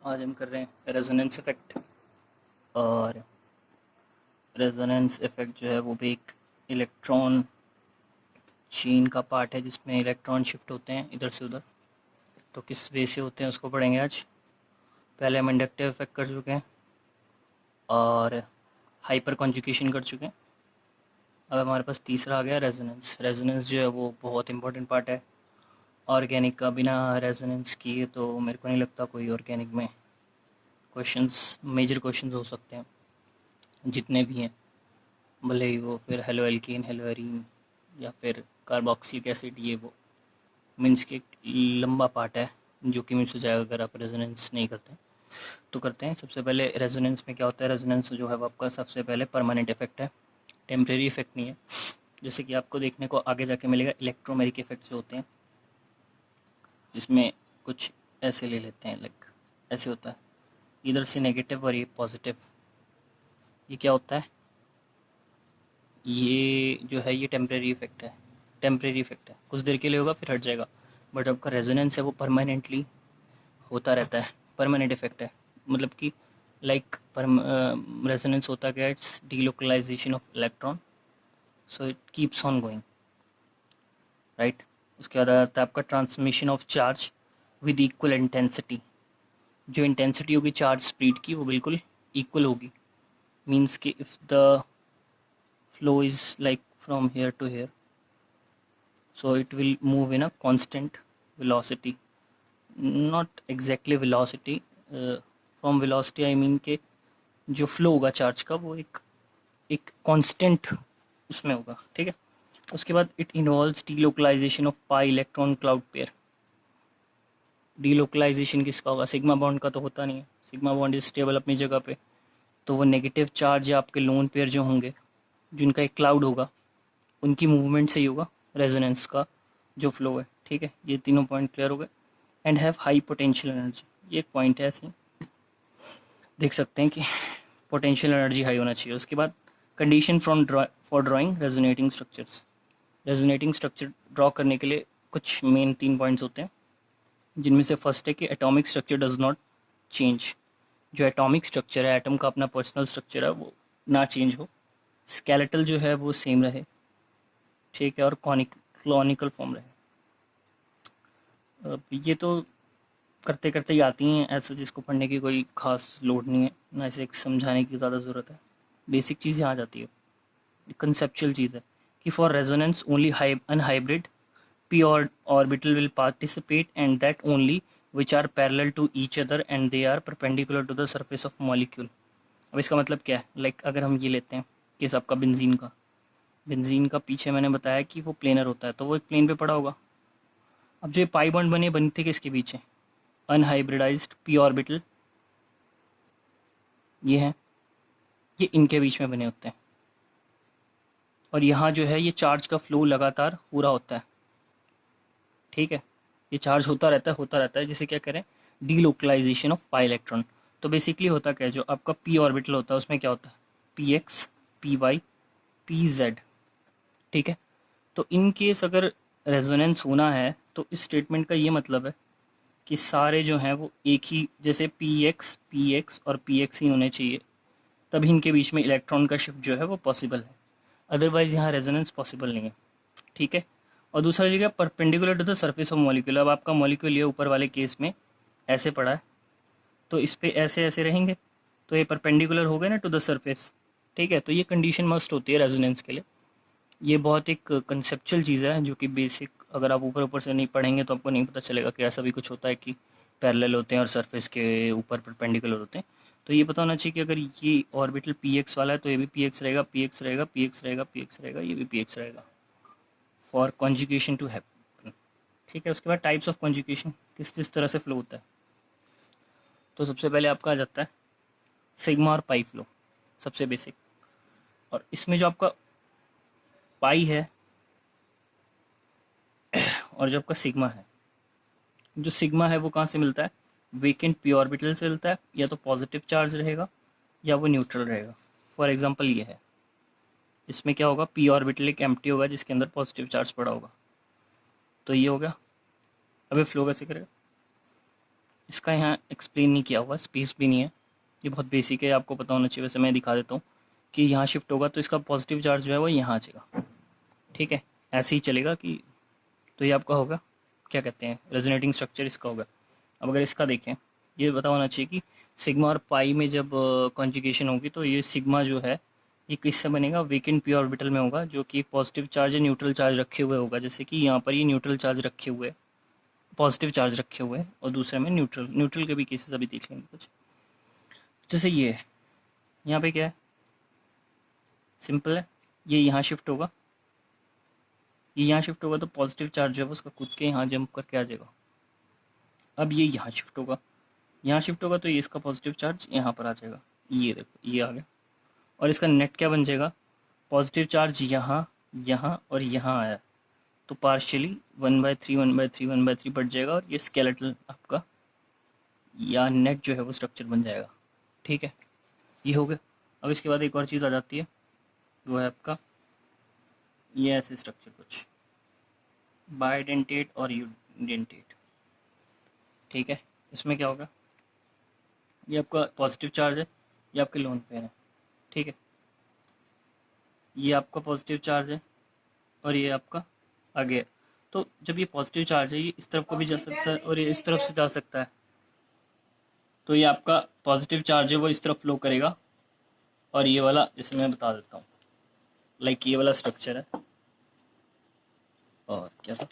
आज हम कर रहे हैं रेजोनेंस इफ़ेक्ट। और रेजोनेंस इफ़ेक्ट जो है वो भी एक इलेक्ट्रॉन चेन का पार्ट है जिसमें इलेक्ट्रॉन शिफ्ट होते हैं इधर से उधर। तो किस वे से होते हैं उसको पढ़ेंगे आज। पहले हम इंडक्टिव इफ़ेक्ट कर चुके हैं और हाइपर कॉन्जुगेशन कर चुके हैं। अब हमारे पास तीसरा आ गया रेजोनेंस। रेजोनेंस जो है वो बहुत इंपॉर्टेंट पार्ट है ऑर्गेनिक का। बिना रेजोनेंस किए तो मेरे को नहीं लगता कोई ऑर्गेनिक में क्वेश्चंस, मेजर क्वेश्चंस हो सकते हैं जितने भी हैं, भले ही वो फिर हेलो एल्कीन, हेलो एरीन या फिर कार्बोक्सिलिक एसिड। ये वो मीन्स के एक लंबा पार्ट है जो कि मिस हो जाएगा अगर आप रेजोनेंस नहीं करते। तो करते हैं। सबसे पहले रेजोनेंस में क्या होता है। रेजोनेंस जो है वो आपका सबसे पहले परमानेंट इफेक्ट है, टेम्प्रेरी इफेक्ट नहीं है। जैसे कि आपको देखने को आगे जाके मिलेगा इलेक्ट्रोमेरिक इफेक्ट्स जो होते हैं, जिसमें कुछ ऐसे ले लेते हैं, लाइक ऐसे होता है इधर से नेगेटिव और ये पॉजिटिव। ये क्या होता है, ये जो है ये टेम्प्रेरी इफेक्ट है। टेम्प्रेरी इफेक्ट है, कुछ देर के लिए होगा फिर हट जाएगा। बट आपका रेजोनेंस है वो परमानेंटली होता रहता है। परमानेंट इफेक्ट है, मतलब कि लाइक रेजोनेंस होता क्या है, it's delocalization of electron, so it keeps on going, right. उसके बाद आता है आपका transmission of charge with equal intensity. जो इंटेंसिटी होगी चार्ज स्प्रेड की वो बिल्कुल इक्वल होगी। मीन्स कि if the flow is like from here to here, so it will move in a constant velocity, not exactly velocity, from velocity I mean के जो flow होगा चार्ज का वो एक constant उसमें होगा, ठीक है। उसके बाद it involves delocalization of pi electron cloud pair। delocalization किसका होगा, सिग्मा बॉन्ड का तो होता नहीं है। सिग्मा बॉन्ड इज स्टेबल अपनी जगह पे, तो वो नेगेटिव चार्ज या आपके लोन पेयर जो होंगे जिनका एक क्लाउड होगा उनकी मूवमेंट से ही होगा रेजोनेंस का जो फ्लो है, ठीक है। ये तीनों पॉइंट क्लियर हो गए। And have high potential energy, ये एक पॉइंट है, ऐसे देख सकते हैं कि पोटेंशियल एनर्जी हाई होना चाहिए। उसके बाद condition for drawing resonating structures. Resonating structure draw करने के लिए कुछ मेन 3 पॉइंट्स होते हैं, जिनमें से फर्स्ट है कि atomic structure does not change. जो एटॉमिक स्ट्रक्चर है, एटम का अपना पर्सनल स्ट्रक्चर है, वो ना चेंज हो। स्केलेटल जो है वो सेम रहे, ठीक है, और क्लॉनिकल फॉर्म रहे। ये तो करते करते ही आती हैं, ऐसा जिसको पढ़ने की कोई खास लोड नहीं है, ना इसे समझाने की ज़्यादा ज़रूरत है। बेसिक चीज़ यहाँ आ जाती है, कंसेप्चुअल चीज़ है कि for resonance only unhybrid p orbital will participate, and that only which are parallel to each other and they are perpendicular to the surface of molecule। अब इसका मतलब क्या है, लाइक अगर हम ये लेते हैं केस आपका बेंजीन का पीछे मैंने बताया कि वो प्लेनर होता है, तो वो एक प्लेन पे पड़ा होगा। अब जो ये पाई बॉन्ड बने थे किसके बीच है, अनहाइब्रिडाइज्ड p ऑर्बिटल ये है, ये इनके बीच में बने होते हैं। और यहाँ जो है ये चार्ज का फ्लो लगातार पूरा होता है, ठीक है। ये चार्ज होता रहता है जिसे क्या करें, डीलोकलाइजेशन ऑफ पाई इलेक्ट्रॉन। तो बेसिकली होता क्या है, जो आपका p ऑर्बिटल होता है उसमें क्या होता है, px, py, pz, ठीक है। तो इन केस अगर रेजोनेंस होना है तो इस स्टेटमेंट का ये मतलब है कि सारे जो हैं वो एक ही, जैसे px और px ही होने चाहिए, तभी इनके बीच में इलेक्ट्रॉन का शिफ्ट जो है वो पॉसिबल है। अदरवाइज़ यहाँ रेजोनेंस पॉसिबल नहीं है, ठीक है। और दूसरा जगह perpendicular to the surface of molecule. अब आपका मॉलिक्यूल ये ऊपर वाले केस में ऐसे पड़ा है, तो इस पे ऐसे ऐसे रहेंगे, तो ये परपेंडिकुलर हो गए ना टू द सरफेस, ठीक है। तो ये कंडीशन मस्ट होती है रेजोनेंस के लिए। ये बहुत एक कंसेप्चुअल चीज़ है जो कि बेसिक अगर आप ऊपर ऊपर से नहीं पढ़ेंगे तो आपको नहीं पता चलेगा कि ऐसा भी कुछ होता है कि पैरेलल होते हैं और सरफेस के ऊपर परपेंडिकुलर होते हैं। तो ये पता होना चाहिए कि अगर ये ऑर्बिटल पी एक्स वाला है तो ये भी पी एक्स रहेगा, पी एक्स रहेगा, पी एक्स रहेगा, पी एक्स रहेगा, ये भी पी एक्स रहेगा फॉर कॉन्जुगेशन टू हैपन, ठीक है। उसके बाद टाइप्स ऑफ कॉन्जुगेशन किस किस तरह से फ्लो होता है। तो सबसे पहले आपका आ जाता है सिग्मा और पाई फ्लो, सबसे बेसिक। और इसमें जो आपका पाई है और जो आपका सिग्मा है, जो सिग्मा है वो कहाँ से मिलता है, वेकेंट पी ऑर्बिटल से मिलता है। या तो पॉजिटिव चार्ज रहेगा या वो न्यूट्रल रहेगा। फॉर एग्जांपल ये है, इसमें क्या होगा, पी ऑर्बिटल एक एम्प्टी होगा जिसके अंदर पॉजिटिव चार्ज पड़ा होगा, तो ये हो गया। अब ये फ्लो कैसे करेगा, इसका यहाँ एक्सप्लेन नहीं किया हुआ, स्पेस भी नहीं है, ये बहुत बेसिक है, आपको पता होना चाहिए। वैसे मैं दिखा देता हूँ कि यहाँ शिफ्ट होगा तो इसका पॉजिटिव चार्ज जो है वो यहाँ आ जाएगा, ठीक है। ऐसे ही चलेगा कि, तो ये आपका होगा, क्या कहते हैं, रेजोनेटिंग स्ट्रक्चर इसका होगा। अब अगर इसका देखें, ये पता होना चाहिए कि सिग्मा और पाई में जब कॉन्जुगेशन होगी तो ये सिग्मा जो है ये किससे बनेगा, वीकेंड पी ऑर्बिटल में होगा, जो कि एक पॉजिटिव चार्ज या न्यूट्रल चार्ज रखे हुए होगा। जैसे कि यहाँ पर ये न्यूट्रल चार्ज रखे हुए, पॉजिटिव चार्ज रखे हुए हैं, और दूसरे में न्यूट्रल, न्यूट्रल के भी केसेस अभी देख लेंगे कुछ। जैसे ये है, यहाँ पे क्या है, सिंपल है, ये यहाँ शिफ्ट होगा, ये यहाँ शिफ्ट होगा तो पॉजिटिव चार्ज जो है उसका कूद के यहाँ जंप करके आ जाएगा। अब ये यहाँ शिफ्ट होगा, यहाँ शिफ्ट होगा तो ये इसका पॉजिटिव चार्ज यहाँ पर आ जाएगा, ये देखो ये आ गया। और इसका नेट क्या बन जाएगा, पॉजिटिव चार्ज यहाँ, यहाँ और यहाँ आया, तो पार्शियली 1/3 1/3 1/3 बढ़ जाएगा, और ये स्केलेटल आपका या नेट जो है वो स्ट्रक्चर बन जाएगा, ठीक है। ये हो गया। अब इसके बाद एक और चीज़ आ जाती है, वो है आपका ये ऐसे स्ट्रक्चर कुछ बाइडेंटेट और यूडेंटेट, ठीक है। इसमें क्या होगा, ये आपका पॉजिटिव चार्ज है, ये आपके लोन पेयर है, ठीक है। ये आपका पॉजिटिव चार्ज है और ये आपका आगे है। तो जब ये पॉजिटिव चार्ज है, ये इस तरफ को भी जा सकता है और ये इस तरफ से जा सकता है, तो ये आपका पॉजिटिव चार्ज है वो इस तरफ फ्लो करेगा। और ये वाला, जैसे मैं बता देता हूँ, लाइक ये वाला स्ट्रक्चर है, और क्या था,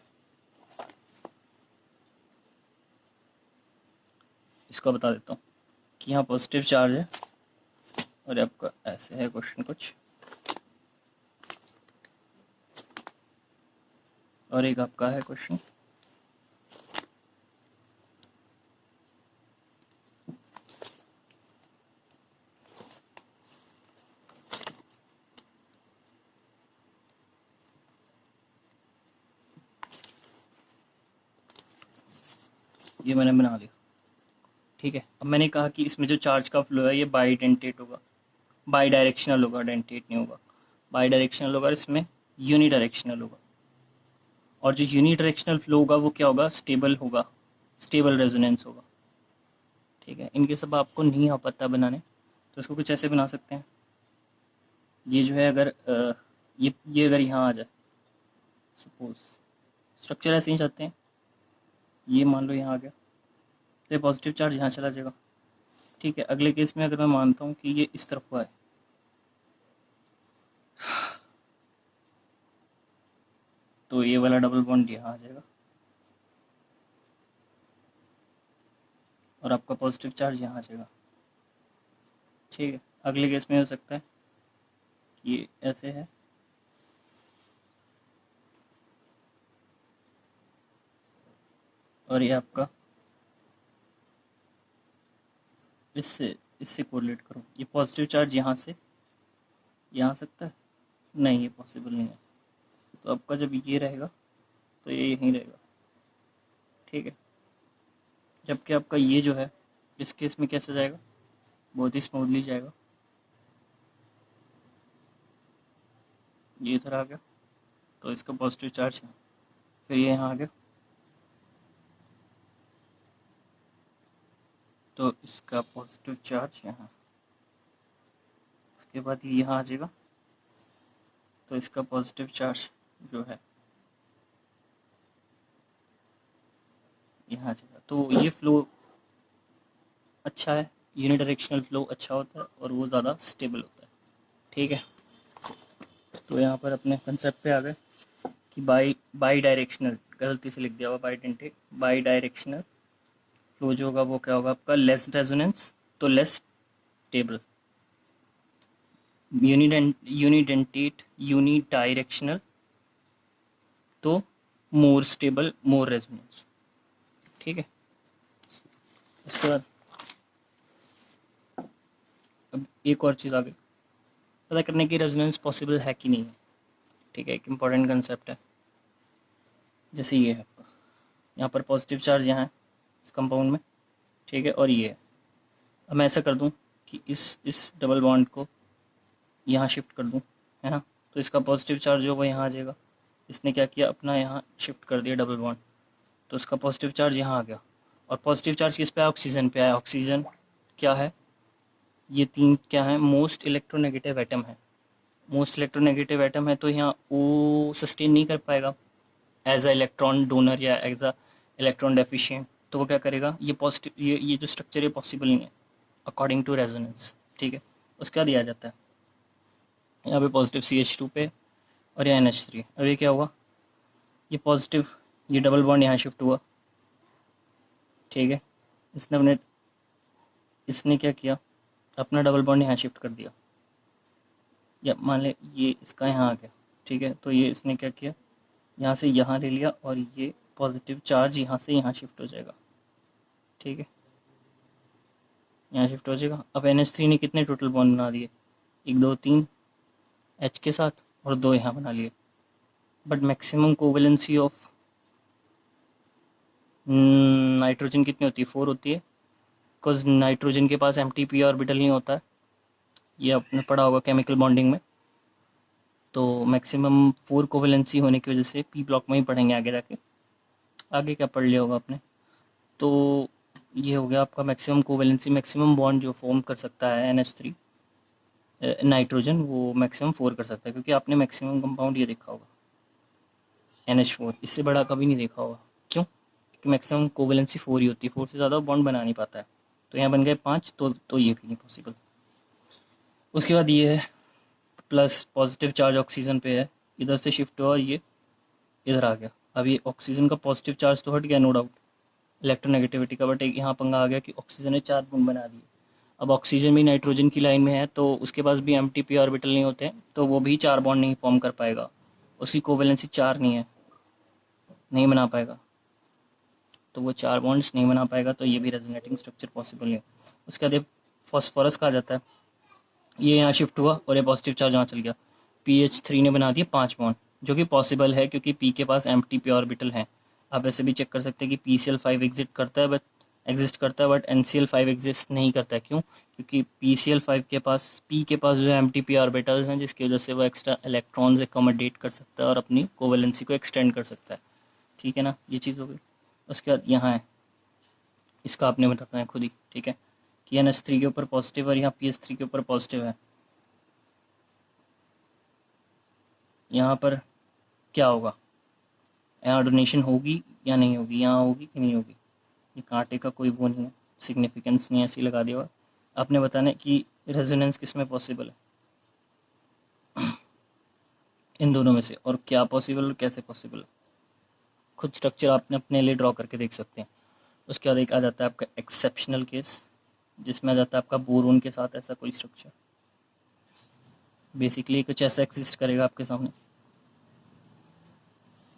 इसको बता देता हूँ कि यहाँ पॉजिटिव चार्ज है और आपका ऐसे है क्वेश्चन कुछ, और एक आपका है क्वेश्चन ये मैंने बना लिया, ठीक है। अब मैंने कहा कि इसमें जो चार्ज का फ्लो है ये बाईडेंटेट होगा, बाई डायरेक्शनल होगा, डेंटेट नहीं होगा, बाई डायरेक्शनल होगा, इसमें यूनी डायरेक्शनल होगा। और जो यूनी डायरेक्शनल फ्लो होगा वो क्या होगा, स्टेबल होगा, स्टेबल रेजोनेंस होगा, ठीक है। इनके सब आपको नहीं आ पाता बनाने, तो इसको कुछ ऐसे बना सकते हैं। ये जो है अगर ये अगर यहाँ आ जाए, सपोज स्ट्रक्चर ऐसे ही चाहते हैं, ये मान लो यहाँ आ गया, तो ये पॉजिटिव चार्ज यहाँ चला जाएगा, ठीक है। अगले केस में अगर मैं मानता हूँ कि ये इस तरफ हुआ है, तो ये वाला डबल बॉन्ड यहाँ आ जाएगा और आपका पॉजिटिव चार्ज यहाँ आ जाएगा, ठीक है। अगले केस में हो सकता है कि ये ऐसे है, और ये आपका इससे कोरिलेट करो, ये पॉजिटिव चार्ज यहाँ से यहाँ आ सकता है, नहीं ये पॉसिबल नहीं है। तो आपका जब ये रहेगा तो ये यहीं रहेगा, ठीक है। जबकि आपका ये जो है इस केस में कैसे जाएगा, बहुत ही स्मूथली जाएगा, ये इधर आ गया तो इसका पॉजिटिव चार्ज है, फिर ये यहाँ आ गया तो इसका पॉजिटिव चार्ज यहाँ, उसके बाद ये यहाँ आ जाएगा तो इसका पॉजिटिव चार्ज जो है यहाँ आ जाएगा। तो ये फ्लो अच्छा है, यूनिडायरेक्शनल फ्लो अच्छा होता है और वो ज़्यादा स्टेबल होता है, ठीक है। तो यहाँ पर अपने कंसेप्ट पे आ गए कि बाई डायरेक्शनल, गलती से लिख दिया हुआ बाईडेंटेट, बाई डायरेक्शनल फ्लो जो होगा वो क्या होगा आपका, लेस रेजोनेंस तो लेस स्टेबल, यूनिडेंटेट यूनिडायरेक्शनल तो मोर स्टेबल मोर रेजोनेंस, ठीक है। उसके बाद अब एक और चीज़ आ गई, पता करने की रेजोनेंस पॉसिबल है कि नहीं है, ठीक है। एक इम्पॉर्टेंट कंसेप्ट है, जैसे ये है आपका, यहाँ पर पॉजिटिव चार्ज यहाँ है इस कंपाउंड में, ठीक है, और ये है। अब मैं ऐसा कर दूँ कि इस डबल बॉन्ड को यहाँ शिफ्ट कर दूँ, है ना, तो इसका पॉजिटिव चार्ज जो वो यहाँ आ जाएगा। इसने क्या किया, अपना यहाँ शिफ्ट कर दिया डबल बॉन्ड, तो इसका पॉजिटिव चार्ज यहाँ आ गया, और पॉजिटिव चार्ज किस पे है? ऑक्सीजन पे है। ऑक्सीजन क्या है? ये तीन क्या है? मोस्ट इलेक्ट्रोनेगेटिव एटम है। मोस्ट इलेक्ट्रोनेगेटिव एटम है तो यहाँ वो सस्टेन नहीं कर पाएगा एज अ इलेक्ट्रॉन डोनर या एज अ इलेक्ट्रॉन डेफिशिएंट। तो वो क्या करेगा? ये पॉजिटिव, ये जो स्ट्रक्चर है पॉसिबल नहीं है अकॉर्डिंग टू रेजोनेंस। ठीक है, उसके बाद दिया जाता है यहाँ पे पॉजिटिव CH2 पे और यहाँ NH3। अब ये क्या हुआ? ये पॉजिटिव, ये डबल बॉन्ड यहाँ शिफ्ट हुआ। ठीक है, इसने क्या किया? अपना डबल बॉन्ड यहाँ शिफ्ट कर दिया, या मान ले ये इसका यहाँ आ गया। ठीक है, तो ये इसने क्या किया? यहाँ से यहाँ ले लिया और ये पॉजिटिव चार्ज यहाँ से यहाँ शिफ्ट हो जाएगा। ठीक है, यहाँ शिफ्ट हो जाएगा। अब NH3 ने कितने टोटल बॉन्ड बना दिए? 1 2 3 H के साथ और 2 यहाँ बना लिए। But maximum covalency of nitrogen कितनी होती है? 4 होती है, बिकॉज नाइट्रोजन के पास MTP ऑर्बिटल नहीं होता है। ये आपने पढ़ा होगा केमिकल बॉन्डिंग में। तो मैक्सिमम 4 कोवेलेंसी होने की वजह से P ब्लॉक में ही पढ़ेंगे आगे जाके। आगे क्या पढ़ लिया होगा आपने? तो ये हो गया आपका मैक्सिमम कोवेलेंसी। मैक्सिमम बॉन्ड जो फॉर्म कर सकता है NH3 नाइट्रोजन, वो मैक्सिमम 4 कर सकता है, क्योंकि आपने मैक्सिमम कंपाउंड ये देखा होगा NH4, इससे बड़ा कभी नहीं देखा होगा। क्यों? क्योंकि मैक्सिमम कोवेलेंसी 4 ही होती है, 4 से ज़्यादा बॉन्ड बना नहीं पाता है। तो यहाँ बन गए 5, तो ये भी नहीं पॉसिबल। उसके बाद ये है प्लस पॉजिटिव चार्ज ऑक्सीजन पे है, इधर से शिफ्ट हुआ और ये इधर आ गया। अब ये ऑक्सीजन का पॉजिटिव चार्ज तो हट गया नो डाउट इलेक्ट्रोनेगेटिविटी का, बट एक यहाँ पंगा आ गया कि ऑक्सीजन ने 4 बॉन्ड बना दिए। अब ऑक्सीजन भी नाइट्रोजन की लाइन में है तो उसके पास भी MTP ऑर्बिटल नहीं होते हैं, तो वो भी 4 बॉन्ड नहीं फॉर्म कर पाएगा। उसकी कोवेलेंसी 4 नहीं है, नहीं बना पाएगा। तो वो 4 बॉन्ड्स नहीं बना पाएगा, तो ये भी रेजोनेटिंग स्ट्रक्चर पॉसिबल नहीं है। उसके बाद ये फॉस्फोरस कहा जाता है। ये यहाँ शिफ्ट हुआ और ये पॉजिटिव चार्ज यहाँ चल गया। PH3 ने बना दिया 5 बॉन्ड, जो कि पॉसिबल है क्योंकि P के पास MTP ऑर्बिटल है। आप ऐसे भी चेक कर सकते हैं कि PCl5 एग्जिस्ट करता है बट NCl5 एग्जिस्ट नहीं करता है। क्यों? क्योंकि PCl5 के पास, P के पास जो है MTP ऑर्बिटल्स हैं, जिसकी वजह से वो एक्स्ट्रा इलेक्ट्रॉन्स एकोमोडेट कर सकता है और अपनी कोवेलेंसी को एक्सटेंड कर सकता है। ठीक है ना, ये चीज़ हो गई। उसके बाद यहाँ है, इसका आपने बताना है खुद ही। ठीक है, कि NH3 के ऊपर पॉजिटिव और यहाँ PH3 के ऊपर पॉजिटिव है। यहाँ पर क्या होगा? यहाँ डोनेशन होगी या नहीं होगी? यहाँ होगी कि नहीं होगी? ये कांटे का कोई वो नहीं है, सिग्निफिकेंस नहीं है, ऐसे ही लगा दिया हुआ। आपने बताना है कि रेजोनेंस किस में पॉसिबल है, इन दोनों में से, और क्या पॉसिबल और कैसे पॉसिबल है। खुद स्ट्रक्चर आपने अपने लिए ड्रॉ करके देख सकते हैं। उसके बाद एक आ जाता है आपका एक्सेप्शनल केस, जिसमें आ जाता है आपका बोरोन के साथ ऐसा कोई स्ट्रक्चर। बेसिकली कुछ ऐसा एग्जिस्ट करेगा आपके सामने।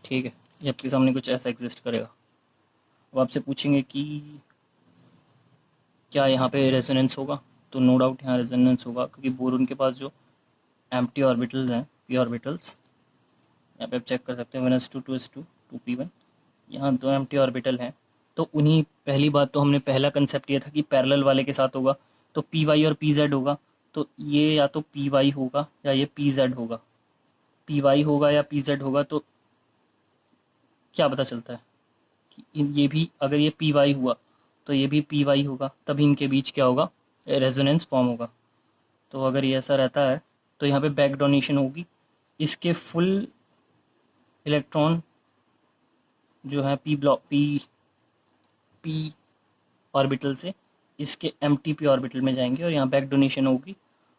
ठीक है, ये आपके सामने कुछ ऐसा एग्जिस्ट करेगा। अब आपसे पूछेंगे कि क्या यहाँ पे रेजोनेंस होगा? तो नो डाउट यहाँ रेजोनेंस होगा, क्योंकि बोरोन के पास जो एम्प्टी ऑर्बिटल्स हैं, p ऑर्बिटल्स, यहाँ पे आप चेक कर सकते हैं 1s2 2s2 2p1, यहाँ 2 एम्प्टी ऑर्बिटल हैं। तो उन्हीं, पहली बात तो हमने पहला कंसेप्ट ये था कि पैरेलल वाले के साथ होगा तो py और pz होगा। तो ये या तो py होगा या ये pz होगा। py होगा या pz होगा, तो क्या पता चलता है कि ये भी, अगर ये py हुआ तो ये भी py होगा, तभी इनके बीच क्या होगा? रेजोनेंस फॉर्म होगा। तो अगर ये ऐसा रहता है तो यहाँ पे बैक डोनेशन होगी। इसके फुल इलेक्ट्रॉन जो है पी ऑर्बिटल से इसके MTP ऑर्बिटल में जाएंगे और यहाँ बैक डोनेशन होगी,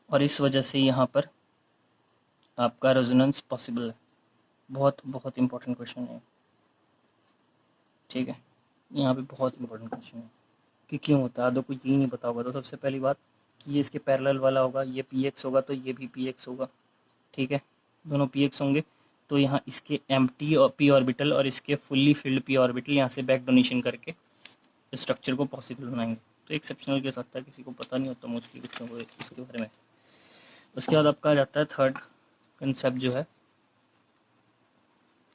और इस वजह से यहाँ पर आपका रेजोनेंस पॉसिबल है। बहुत बहुत इंपॉर्टेंट क्वेश्चन है। ठीक है, यहाँ पे बहुत इंपॉर्टेंट क्वेश्चन है कि क्यों होता है। आधो कुछ यही नहीं पता होगा तो सबसे पहली बात कि ये इसके पैरेलल वाला होगा, ये PX होगा तो ये भी PX होगा। ठीक है, दोनों PX होंगे, तो यहाँ इसके एम्प्टी और P ऑर्बिटल और इसके फुल्ली फिल्ड P ऑर्बिटल यहाँ से बैक डोनेशन करके इस स्ट्रक्चर को पॉसिबल बनाएंगे। तो एक्सेप्शनल के साथ था, किसी को पता नहीं होता मोस्टली कुछ को इसके बारे में। उसके बाद आपका आ जाता है थर्ड कंसेप्ट जो है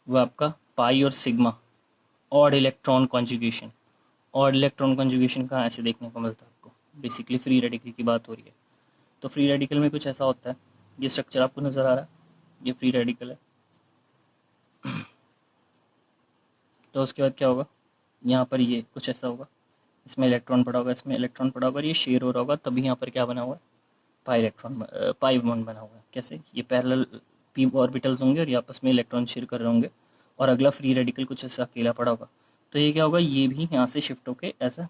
वो आपका पाई और sigma, odd electron conjugation. Odd electron conjugation कहाँ ऐसे देखने को मिलता है आपको? बेसिकली फ्री रेडिकल की बात हो रही है। तो फ्री रेडिकल में कुछ ऐसा होता है, ये स्ट्रक्चर आपको नज़र आ रहा है, ये फ्री रेडिकल है। तो उसके बाद क्या होगा? यहाँ पर ये कुछ ऐसा होगा, इसमें इलेक्ट्रॉन पड़ा होगा, इसमें इलेक्ट्रॉन पड़ा होगा, और ये शेयर हो रहा होगा, तभी यहाँ पर क्या बना हुआ है, पाई इलेक्ट्रॉन, पाई बॉन्ड बना हुआ है। कैसे? ये पैरेलल पी ऑर्बिटल्स होंगे और ये आपस में इलेक्ट्रॉन शेयर कर रहे होंगे, और अगला फ्री रेडिकल कुछ ऐसा अकेला पड़ा होगा। तो ये क्या होगा, ये भी यहाँ से शिफ्ट होके ऐसा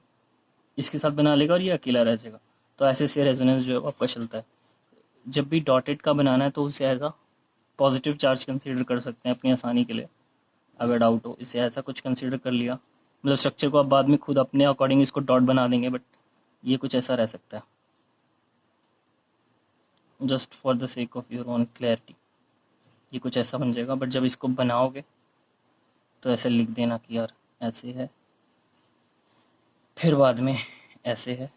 इसके साथ बना लेगा और ये अकेला रह जाएगा। तो ऐसे से रेजोनेंस जो है वो आपका चलता है। जब भी डॉटेड का बनाना है तो उसे as a positive charge consider कर सकते हैं अपनी आसानी के लिए। अगर डाउट हो, इसे ऐसा कुछ कंसीडर कर लिया, मतलब स्ट्रक्चर को आप बाद में खुद अपने अकॉर्डिंग इसको डॉट बना देंगे, बट ये कुछ ऐसा रह सकता है, just for the sake of your own clarity. ये कुछ ऐसा बन जाएगा, बट जब इसको बनाओगे तो ऐसे लिख देना कि यार ऐसे है, फिर बाद में ऐसे है,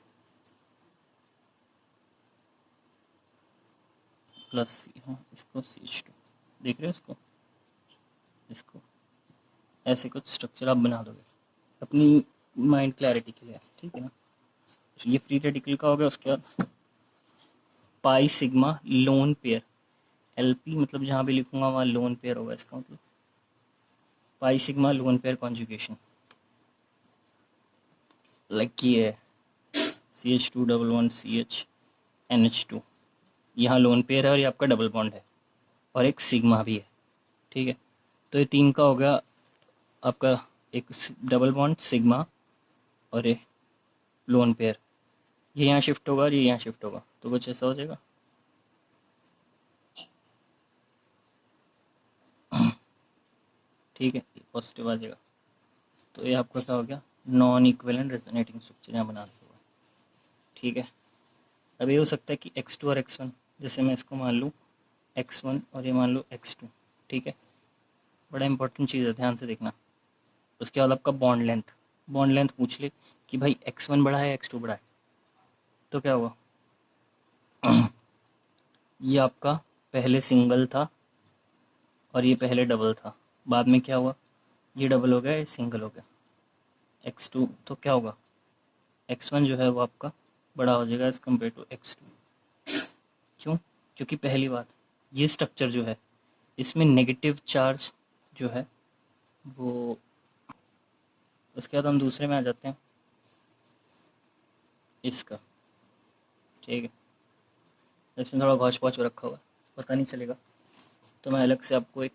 प्लस यहाँ इसको CH2, देख रहे हो इसको ऐसे कुछ स्ट्रक्चर आप बना दोगे अपनी माइंड क्लैरिटी के लिए, ठीक है ना। ये फ्री रेडिकल का हो गया। उसके बाद pi sigma lone pair, LP मतलब जहाँ भी लिखूंगा वहाँ लोन पेयर होगा, इसका मतलब pi sigma lone pair conjugation, like ये है CH2 11CH NH2, यहाँ लोन पेयर है और ये आपका डबल बॉन्ड है, और एक सिग्मा भी है, ठीक है। तो ये तीन का हो गया आपका, एक डबल बॉन्ड सिग्मा और ये लोन पेयर, ये यहाँ शिफ्ट होगा और ये यहाँ शिफ्ट होगा, तो कुछ ऐसा हो जाएगा। ठीक है, ये पॉजिटिव आ जाएगा। तो ये आपका क्या हो गया, नॉन इक्विवेलेंट रेजोनेटिंग स्ट्रक्चर यहाँ बना दिया हुआ, ठीक है। अब ये हो सकता है कि X2 और X1, जैसे मैं इसको मान लूँ X1 और ये मान लूँ X2, ठीक है। बड़ा इंपॉर्टेंट चीज़ है, ध्यान से देखना। उसके बाद आपका बॉन्ड लेंथ पूछ ले कि भाई X1 बड़ा है X2 बड़ा है, तो क्या हुआ, ये आपका पहले सिंगल था और ये पहले डबल था, बाद में क्या हुआ, ये डबल हो गया, ये सिंगल हो गया X2, तो क्या होगा, X1 जो है वो आपका बड़ा हो जाएगा एज़ कम्पेयर टू X2। क्यों? क्योंकि पहली बात, ये स्ट्रक्चर जो है इसमें नेगेटिव चार्ज जो है वो, उसके बाद हम दूसरे में आ जाते हैं इसका, ठीक है। इसमें थोड़ा घौच पौच रखा हुआ है, पता नहीं चलेगा, तो मैं अलग से आपको एक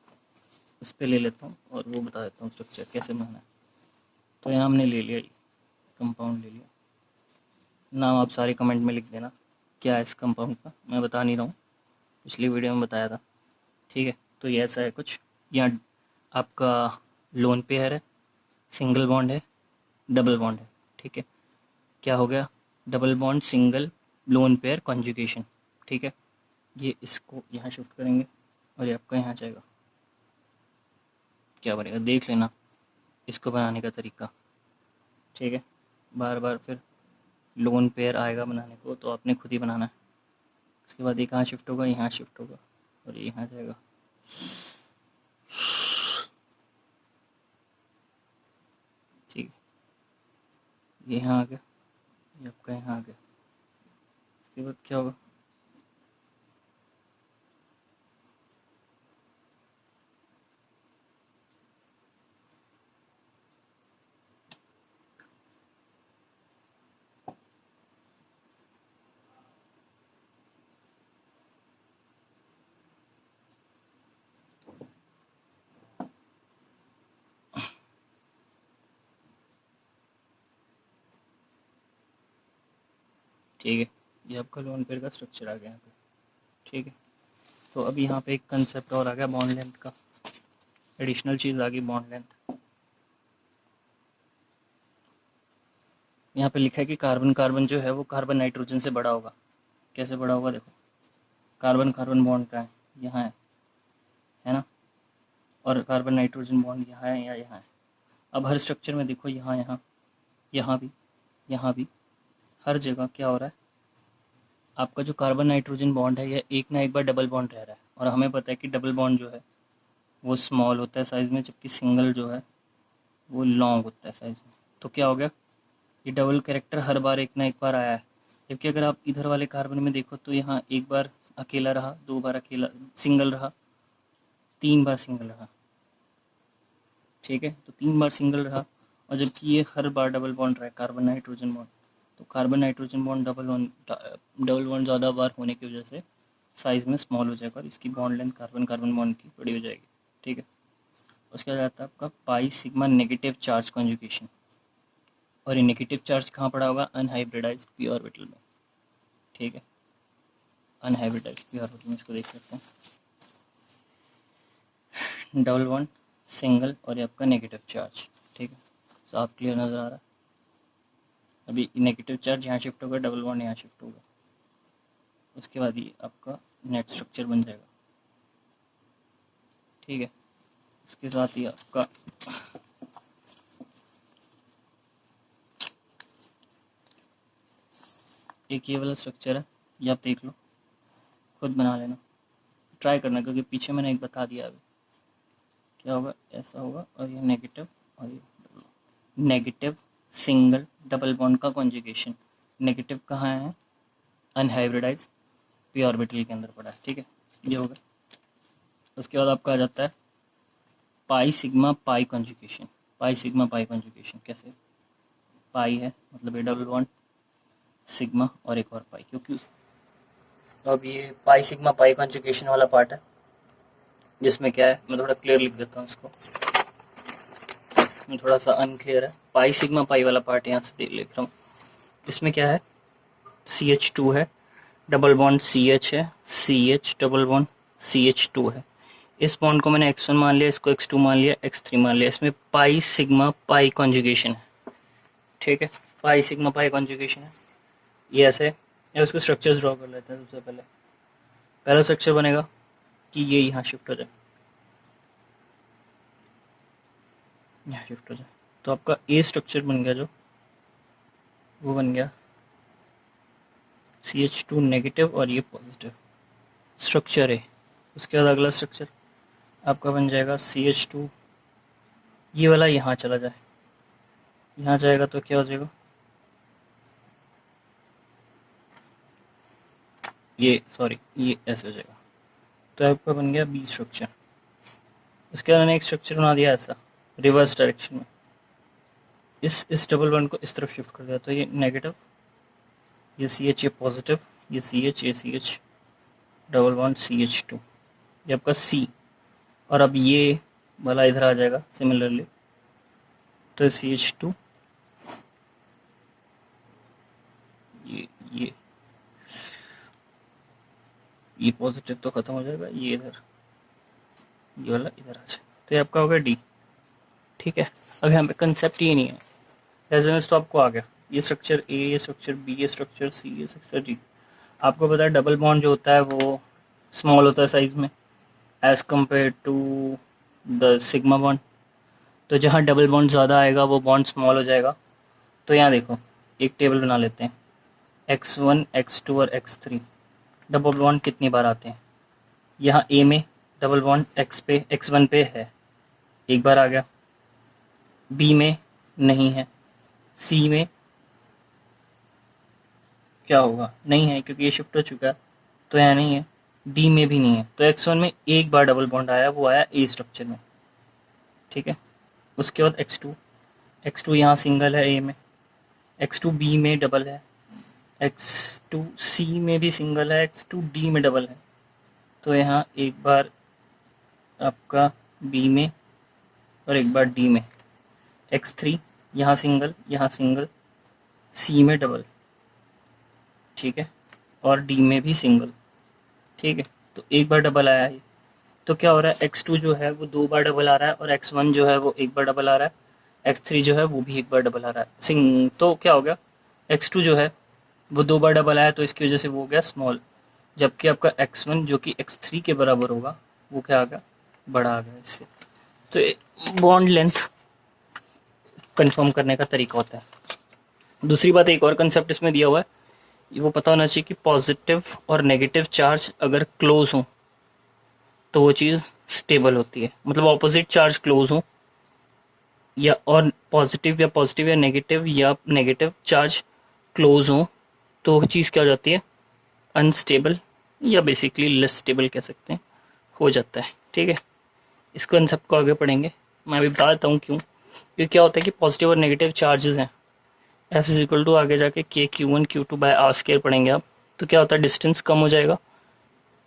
उस पर ले लेता हूँ और वो बता देता हूँ स्ट्रक्चर कैसे बनाना है। तो यहाँ हमने ले लिया, कंपाउंड ले लिया, नाम आप सारे कमेंट में लिख देना क्या है इस कंपाउंड का, मैं बता नहीं रहा हूँ, पिछली वीडियो में बताया था, ठीक है। तो ये ऐसा है कुछ, यहाँ आपका लोन पेयर है, सिंगल बॉन्ड है, डबल बॉन्ड है, ठीक है। क्या हो गया, double bond single lone pair conjugation, ठीक है। ये इसको यहाँ शिफ्ट करेंगे और ये आपका यहाँ जाएगा, क्या बनेगा देख लेना इसको बनाने का तरीका, ठीक है। बार बार फिर लोन पेयर आएगा बनाने को, तो आपने खुद ही बनाना है। उसके बाद ये कहाँ शिफ्ट होगा, यहाँ शिफ्ट होगा और ये यहाँ जाएगा, ठीक है। ये यहाँ आ गया, ये आपका यहाँ आ गया। उसके बाद क्या होगा, ठीक है। ये आपका लोन पेयर का स्ट्रक्चर आ गया यहाँ पे, ठीक है। तो अब यहाँ पे एक कंसेप्ट और आ गया बॉन्ड लेंथ का, एडिशनल चीज़ आ गई बॉन्ड लेंथ। यहाँ पे लिखा है कि कार्बन कार्बन जो है वो कार्बन नाइट्रोजन से बड़ा होगा। कैसे बड़ा होगा, देखो कार्बन कार्बन बॉन्ड का है, यहाँ है ना, और कार्बन नाइट्रोजन बॉन्ड यहाँ है या यहाँ है। अब हर स्ट्रक्चर में देखो, यहाँ यहाँ यहाँ भी हर जगह क्या हो रहा है, आपका जो कार्बन नाइट्रोजन बॉन्ड है यह एक ना एक बार डबल बॉन्ड रह रहा है, और हमें पता है कि डबल बॉन्ड जो है वो स्मॉल होता है साइज़ में, जबकि सिंगल जो है वो लॉन्ग होता है साइज़ में। तो क्या हो गया, ये डबल कैरेक्टर हर बार एक ना एक बार आया है। जबकि अगर आप इधर वाले कार्बन में देखो तो यहाँ एक बार अकेला रहा, दो बार अकेला सिंगल रहा, तीन बार सिंगल रहा, ठीक है। तो तीन बार सिंगल रहा और जबकि ये हर बार डबल बॉन्ड रहा है कार्बन नाइट्रोजन बॉन्ड, तो carbon nitrogen bond double bond ज़्यादा बार होने की वजह से साइज़ में स्मॉल हो जाएगा और इसकी bond length carbon carbon bond की बड़ी हो जाएगी। ठीक है, उसके बाद आता है आपका pi sigma negative charge conjugation. और ये नेगेटिव चार्ज कहाँ पड़ा होगा? अनहाइब्रिडाइज्ड पी ऑर्बिटल में। ठीक है, अनहाइब्रिडाइज्ड पी ऑर्बिटल में, इसको देख लेते हैं। डबल बॉन्ड, सिंगल और ये आपका नेगेटिव चार्ज। ठीक है, साफ क्लियर नज़र आ रहा है। अभी नेगेटिव चार्ज यहाँ शिफ्ट होगा, डबल बॉन्ड यहाँ शिफ्ट होगा, उसके बाद ये आपका नेट स्ट्रक्चर बन जाएगा। ठीक है, इसके साथ ही आपका एक ये वाला स्ट्रक्चर है, ये आप देख लो, खुद बना लेना, ट्राई करना, क्योंकि पीछे मैंने एक बता दिया। अभी क्या होगा? ऐसा होगा और ये नेगेटिव और ये नेगेटिव सिंगल डबल बॉन्ड का कॉन्जुगेशन। नेगेटिव कहाँ है? अनहाइब्रिडाइज्ड पी ऑर्बिटल के अंदर पड़ा है। ठीक है, ये होगा। उसके बाद आपका आ जाता है pi sigma pi conjugation. Pi sigma pi conjugation कैसे? पाई है मतलब ये डबल बॉन्ड, सिग्मा और एक और पाई, क्योंकि अब ये पाई सिग्मा पाई कॉन्जुगेशन वाला पार्ट है, जिसमें क्या है, मैं थोड़ा क्लियर लिख देता हूँ इसको, मैं थोड़ा सा अनक्लियर है। पाई सिग्मा पाई वाला पार्ट यहाँ से लिख रहा हूँ। इसमें क्या है? CH2 है, डबल बॉन्ड CH है, CH डबल बॉन्ड CH2 है। इस बॉन्ड को मैंने x1 मान लिया, इसको x2 मान लिया, x3 मान लिया। इसमें पाई सिग्मा पाई कॉन्जुगेशन है। ठीक है, पाई सिग्मा पाई कॉन्जुगेशन है, ये ऐसे है। या उसके स्ट्रक्चर्स ड्रॉ कर लेते हैं। सबसे पहला स्ट्रक्चर बनेगा कि ये यहाँ शिफ्ट हो जाए, यहाँ शिफ्ट हो जाए, तो आपका ए स्ट्रक्चर बन गया, जो वो बन गया CH2 नेगेटिव और ये पॉजिटिव स्ट्रक्चर है। उसके बाद अगला स्ट्रक्चर आपका बन जाएगा CH2, ये वाला यहाँ चला जाए, यहाँ जाएगा तो क्या हो जाएगा? ये ऐसे हो जाएगा, तो आपका बन गया बी स्ट्रक्चर। उसके बाद मैंने एक स्ट्रक्चर बना दिया ऐसा रिवर्स डायरेक्शन में, इस डबल बॉन्ड को इस तरफ शिफ्ट कर दिया, तो ये नेगेटिव, ये CH, ये पॉजिटिव, ये CH डबल बॉन्ड CH2, ये आपका C। और अब ये वाला इधर आ जाएगा सिमिलरली, तो CH2, ये पॉजिटिव तो खत्म हो जाएगा, ये इधर, ये वाला इधर आ जाए, तो ये आपका होगा D। ठीक है, अब यहाँ पे कंसेप्ट ये नहीं है, रेजोनेंस तो आपको आ गया, ये स्ट्रक्चर A, ये स्ट्रक्चर B, ये स्ट्रक्चर C, ये स्ट्रक्चर D। आपको पता है डबल बॉन्ड जो होता है वो स्मॉल होता है साइज में as compare to the sigma bond. तो जहाँ डबल बॉन्ड ज़्यादा आएगा वो बॉन्ड स्मॉल हो जाएगा। तो यहाँ देखो, एक टेबल बना लेते हैं, x1, x2 और x3 डबल बॉन्ड कितनी बार आते हैं। यहाँ A में डबल बॉन्ड x1 पे है, एक बार आ गया, B में नहीं है, C में क्या होगा? नहीं है, क्योंकि ये शिफ्ट हो चुका है, तो यहाँ नहीं है, D में भी नहीं है। तो x1 में एक बार डबल बॉन्ड आया, वो आया A स्ट्रक्चर में। ठीक है, उसके बाद x2 यहाँ सिंगल है A में, x2 B में डबल है, x2 C में भी सिंगल है, x2 D में डबल है, तो यहाँ एक बार आपका B में और एक बार D में। x3 यहाँ सिंगल, C में डबल, ठीक है, और D में भी सिंगल। ठीक है, तो एक बार डबल आया है, तो क्या हो रहा है, x2 जो है वो 2 बार डबल आ रहा है, और x1 जो है वो एक बार डबल आ रहा है, x3 जो है वो भी एक बार डबल आ रहा है। तो क्या हो गया, x2 जो है वो 2 बार डबल आया, तो इसकी वजह से वो हो गया स्मॉल, जबकि आपका x1 जो कि x3 के बराबर होगा वो क्या आ गया, बड़ा आ गया इससे। तो बॉन्ड लेंथ कंफर्म करने का तरीका होता है। दूसरी बात, एक और कंसेप्ट इसमें दिया हुआ है, वो पता होना चाहिए कि पॉजिटिव और नेगेटिव चार्ज अगर क्लोज हो तो वो चीज़ स्टेबल होती है। मतलब ऑपोजिट चार्ज क्लोज हो, या और पॉजिटिव या नेगेटिव चार्ज क्लोज हो, तो वो चीज़ क्या हो जाती है, अनस्टेबल, या बेसिकली लेस स्टेबल कह सकते हैं, हो जाता है। ठीक है, इस कंसेप्ट को आगे पढ़ेंगे, मैं अभी बता देता हूँ क्यों। ये क्या होता है कि पॉजिटिव और नेगेटिव चार्जेस हैं, एफ इज इक्वल टू आगे जाके के Q1 Q2 bye are square पढ़ेंगे आप, तो क्या होता है डिस्टेंस कम हो जाएगा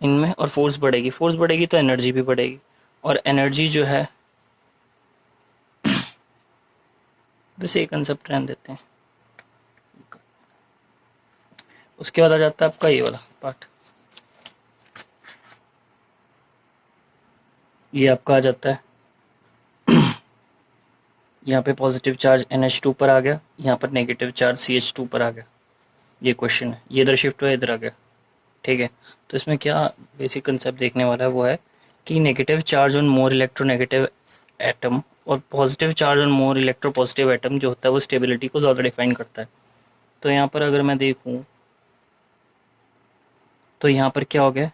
इनमें और फोर्स बढ़ेगी तो एनर्जी भी बढ़ेगी, और एनर्जी जो है, वैसे ये कंसेप्ट रहने देते हैं। उसके बाद आ जाता है आपका ये वाला पार्ट, ये आपका आ जाता है यहाँ पे पॉजिटिव चार्ज NH2 पर आ गया, यहाँ पर नेगेटिव चार्ज CH2 पर आ गया। ये क्वेश्चन है, ये इधर शिफ्ट हुआ इधर आ गया, ठीक है। तो इसमें क्या बेसिक कंसेप्ट देखने वाला है वो है कि negative charge on more electronegative atom और positive charge on more electropositive atom जो होता है वो स्टेबिलिटी को ज़्यादा डिफाइन करता है। तो यहाँ पर अगर मैं देखूँ तो यहाँ पर क्या हो गया,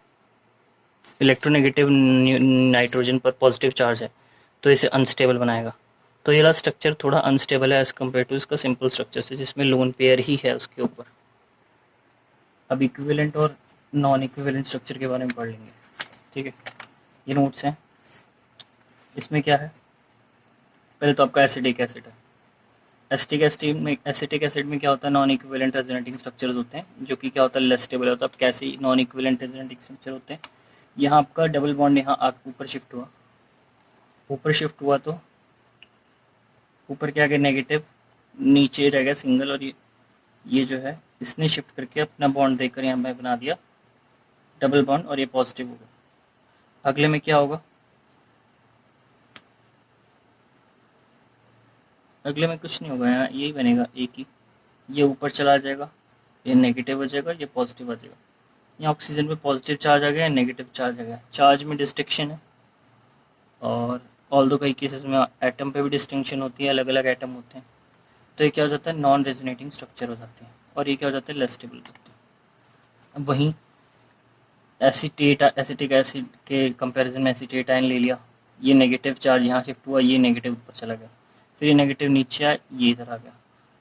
इलेक्ट्रोनेगेटिव नाइट्रोजन पर पॉजिटिव चार्ज है तो इसे अनस्टेबल बनाएगा। तो ये वाला स्ट्रक्चर थोड़ा अनस्टेबल है एज़ कम्पेयर टू इसका सिंपल स्ट्रक्चर से जिसमें लोन पेयर ही है उसके ऊपर। अब इक्विवेलेंट और नॉन इक्विवेलेंट स्ट्रक्चर के बारे में पढ़ लेंगे, ठीक है। ये नोट्स हैं, इसमें क्या है, पहले तो आपका एसिटिक एसिड है। एसिटिक एसिड में क्या होता है, नॉन इक्विवेलेंट रेजोनेटिंग स्ट्रक्चर्स होते हैं जो कि क्या होता है लेस स्टेबल होता है। अब कैसे नॉन इक्विवेलेंट रेजोनेटिंग स्ट्रक्चर होते हैं, यहाँ आपका डबल बॉन्ड यहाँ ऊपर शिफ्ट हुआ, तो ऊपर क्या गया नेगेटिव, नीचे रह गया सिंगल, और ये जो है इसने शिफ्ट करके अपना बॉन्ड देकर यहाँ पे बना दिया डबल बॉन्ड और ये पॉजिटिव होगा। अगले में क्या होगा, अगले में कुछ नहीं होगा, यहाँ यही बनेगा एक ही, ये ऊपर चला जाएगा, ये नेगेटिव हो जाएगा, ये पॉजिटिव आ जाएगा। यहाँ ऑक्सीजन पे पॉजिटिव चार्ज आ गया, नेगेटिव चार्ज आ गया, चार्ज में डिस्टिंक्शन है। और ऑल दो कई केसेस में एटम पे भी डिस्टिंक्शन होती है, अलग अलग एटम होते हैं। तो ये क्या हो जाता है, नॉन रेजोनेटिंग स्ट्रक्चर हो जाते हैं, और ये क्या हो जाता है, लेस स्टेबल होते हैं। अब वहीं एसिटिक एसिड के कंपैरिजन में एसीटेट आयन ले लिया, ये नेगेटिव चार्ज यहाँ शिफ्ट हुआ, ये नेगेटिव ऊपर चला गया, फिर ये नेगेटिव नीचे आया, ये इधर आ गया।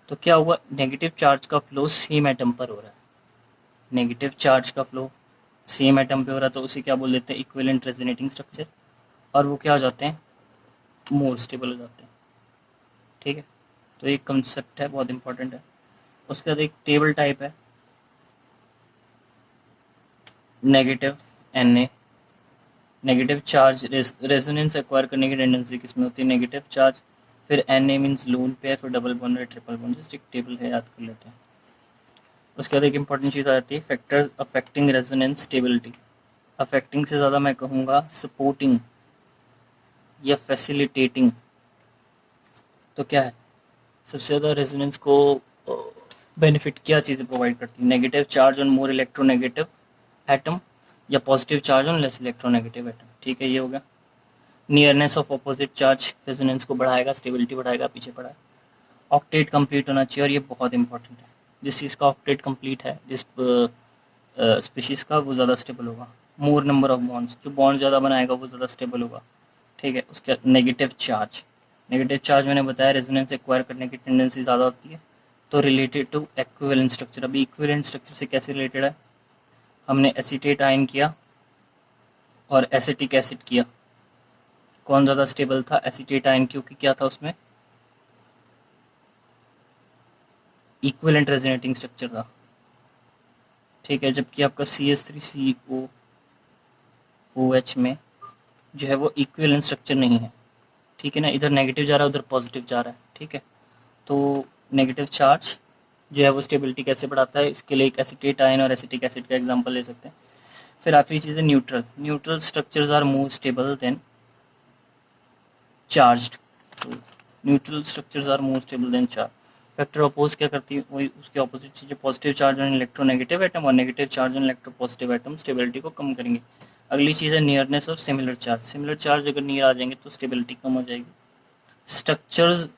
तो क्या हुआ, नेगेटिव चार्ज का फ्लो सेम एटम पर हो रहा है, नेगेटिव चार्ज का फ्लो सेम एटम पे हो रहा है, तो उसे क्या बोल देते हैं, इक्विवेलेंट रेजोनेटिंग स्ट्रक्चर, और वो क्या हो जाते हैं, मोर स्टेबल हो जाते हैं, ठीक है। तो एक कंसेप्ट है बहुत इंपॉर्टेंट है। उसके बाद एक टेबल टाइप है, negative Na, negative charge resonance acquire करने की टेंडेंसी किसमें होती है, नेगेटिव चार्ज, फिर Na मीन्स लोन पेयर, फिर डबल बॉन्ड या ट्रिपल बॉन्ड, जस्ट एक टेबल है याद कर लेते हैं। उसके बाद एक इंपॉर्टेंट चीज़ आ जाती है factors affecting resonance stability. Affecting से ज़्यादा मैं कहूँगा सपोर्टिंग या फैसिलिटेटिंग। तो क्या है, सबसे ज़्यादा रेजोनेंस को बेनिफिट क्या चीज़ें प्रोवाइड करती है, negative charge on more electronegative atom या positive charge on less electronegative atom, ठीक है। ये हो गया nearness of opposite charge resonance को बढ़ाएगा, स्टेबिलिटी बढ़ाएगा, पीछे पड़ा है। ऑक्टेट कंप्लीट होना चाहिए, और ये बहुत इंपॉर्टेंट है, जिस चीज़ का ऑक्टेट कंप्लीट है, जिस स्पीशीज़ का, वो ज़्यादा स्टेबल होगा। मोर नंबर ऑफ बॉन्ड्स, जो बॉन्ड ज़्यादा बनाएगा वो ज़्यादा स्टेबल होगा, ठीक है। उसके नेगेटिव चार्ज मैंने बताया रेजोनेंस एक्वायर करने की टेंडेंसी ज़्यादा होती है, तो रिलेटेड टू एक्विवेलेंट स्ट्रक्चर। अभी इक्विवेलेंट स्ट्रक्चर से कैसे रिलेटेड है, हमने एसीटेट आयन किया और एसिटिक एसिड किया, कौन ज़्यादा स्टेबल था, एसीटेट आयन, क्योंकि क्या था उसमें इक्विवेलेंट रेजोनेटिंग स्ट्रक्चर था, ठीक है। जबकि आपका CH3COOH में जो है वो इक्विवेलेंट स्ट्रक्चर नहीं है, ठीक है ना, इधर नेगेटिव जा रहा है उधर पॉजिटिव जा रहा है, ठीक है। तो नेगेटिव चार्ज जो है वो स्टेबिलिटी कैसे बढ़ाता है, इसके लिए एक एसीटेट आयन और एसिटिक एसिड का एग्जांपल ले सकते हैं। फिर आखिरी चीज़ है neutral structures are more stable than charged. तो neutral structures are more stable than charge. Factor oppose क्या करती है, वही उसके ऑपोजिट चीज़ें, positive charge on electronegative atom और negative charge on electropositive atom stability को कम करेंगे। अगली चीज़ है नियरनेस ऑफ सिमिलर चार्ज अगर नियर आ जाएंगे तो स्टेबिलिटी कम हो जाएगी। Structures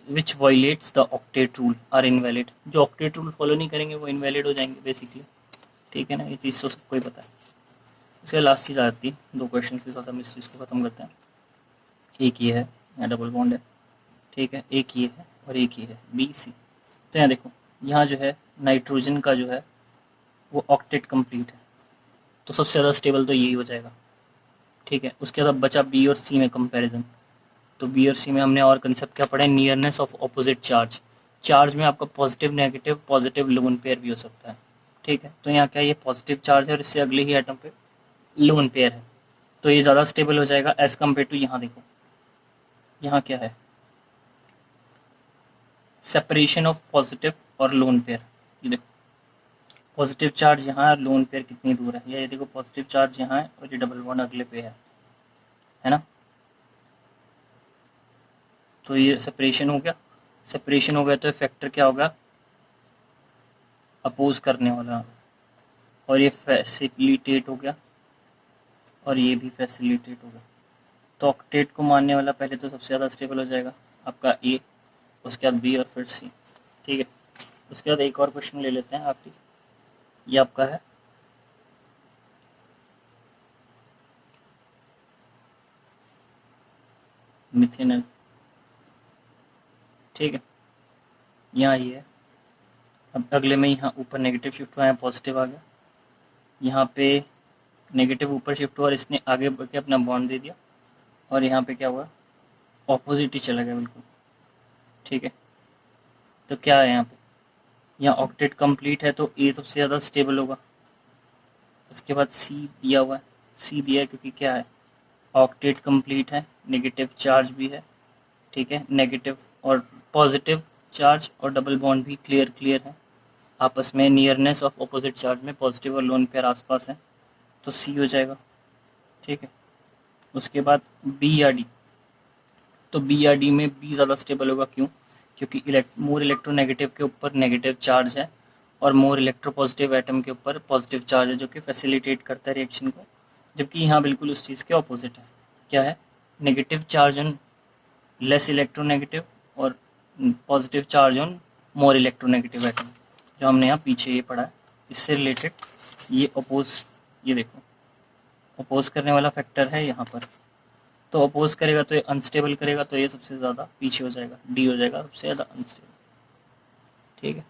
which violates the octet rule are invalid, जो ऑक्टेट रूल फॉलो नहीं करेंगे वो इनवैलिड हो जाएंगे बेसिकली, ठीक है ना, ये चीज़ तो सबको ही पता है। उसके लास्ट चीज़ आ जाती है, दो क्वेश्चन के साथ हम इस चीज़ को ख़त्म करते हैं। एक ये है, यहाँ डबल बॉन्ड है, ठीक है, एक ये है और एक ये है BC। तो यहाँ देखो, यहाँ जो है नाइट्रोजन का जो है वो ऑक्टेट कंप्लीट है, तो सबसे ज़्यादा स्टेबल तो यही हो जाएगा, ठीक है। उसके बाद बचा B और C में कंपैरिजन, तो बी और सी में हमने और कंसेप्ट क्या पढ़ा है, nearness of opposite charge. Charge में आपका positive negative, positive lone pair भी हो सकता है, ठीक है। तो यहाँ क्या है, ये पॉजिटिव चार्ज है और इससे अगले ही एटम पे लोन पेयर है, तो ये ज़्यादा स्टेबल हो जाएगा एज कम्पेयर टू यहाँ देखो, यहाँ क्या है, सेपरेशन ऑफ पॉजिटिव और लोन पेयर। ये देखो पॉजिटिव चार्ज यहाँ है, लोन पेयर कितनी दूर है, ये देखो पॉजिटिव चार्ज यहाँ है और ये डबल बॉन्ड अगले पे है ना। तो ये सेपरेशन हो गया, सेपरेशन हो गया तो फैक्टर क्या होगा, अपोज करने वाला, और ये फैसिलिटेट हो गया और ये भी फैसिलिटेट हो गया। तो ऑक्टेट को मानने वाला पहले तो सबसे ज़्यादा स्टेबल हो जाएगा आपका ए, उसके बाद बी और फिर सी, ठीक है। उसके बाद एक और क्वेश्चन ले लेते हैं आखिरी, ये आपका है मिथेनल, ठीक है। यहाँ ये है, अब अगले में यहाँ ऊपर नेगेटिव शिफ्ट हुआ है, पॉजिटिव आ गया, यहाँ पे नेगेटिव ऊपर शिफ्ट हुआ और इसने आगे बढ़ के अपना बॉन्ड दे दिया, और यहाँ पे क्या हुआ, ऑपोजिट ही चला गया बिल्कुल, ठीक है। तो क्या है यहाँ पे, यहाँ ऑक्टेट कंप्लीट है तो ए सबसे ज़्यादा स्टेबल होगा, उसके बाद सी दिया हुआ है, सी दिया है क्योंकि क्या है, ऑक्टेट कंप्लीट है, नेगेटिव चार्ज भी है, ठीक है, नेगेटिव और पॉजिटिव चार्ज और डबल बॉन्ड भी क्लियर है आपस में, नियरनेस ऑफ ऑपोजिट चार्ज में पॉजिटिव और लोन पेयर आसपास है, तो सी हो जाएगा, ठीक है। उसके बाद बी या डी, तो बी या डी में बी ज़्यादा स्टेबल होगा, क्यों, क्योंकि मोर इलेक्ट्रोनेगेटिव के ऊपर नेगेटिव चार्ज है और मोर इलेक्ट्रोपॉजिटिव एटम के ऊपर पॉजिटिव चार्ज है, जो कि फैसिलिटेट करता है रिएक्शन को, जबकि यहाँ बिल्कुल उस चीज़ के ऑपोजिट है, क्या है, negative charge on less electronegative और positive charge on more electronegative atom, जो हमने यहाँ पीछे ये पढ़ा है, इससे रिलेटेड ये अपोज, ये देखो अपोज करने वाला फैक्टर है यहाँ पर, तो अपोज करेगा तो ये अनस्टेबल करेगा, तो ये सबसे ज़्यादा पीछे हो जाएगा, डी हो जाएगा सबसे ज़्यादा अनस्टेबल, ठीक है।